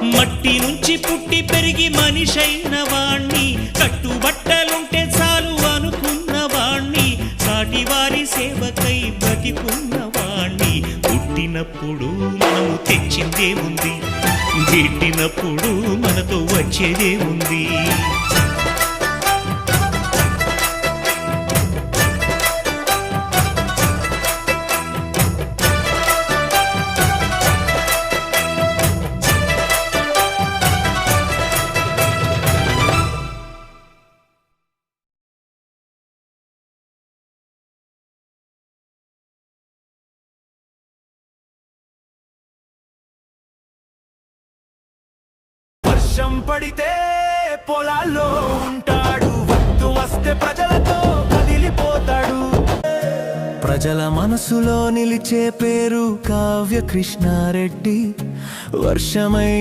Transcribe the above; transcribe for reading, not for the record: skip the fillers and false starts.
మట్టి నుంచి పుట్టి పెరిగి మనిషైన వాణ్ణి, కట్టుబట్టలుంటే చాలు అనుకున్న వాణ్ణి, సాటి వారి సేవకై బ్రతికున్న వాణ్ణి. పుట్టినప్పుడు మనము తెచ్చిందేముంది, గిట్టినప్పుడు మనతో వచ్చేదేముంది. వర్షం పడితే పొలాల్లో ఉంటాడు, వత్తు వస్తే ప్రజలతో కదిలిపోతాడు. ప్రజల మనసులో నిలిచే పేరు కావ్య కృష్ణారెడ్డి. వర్షమై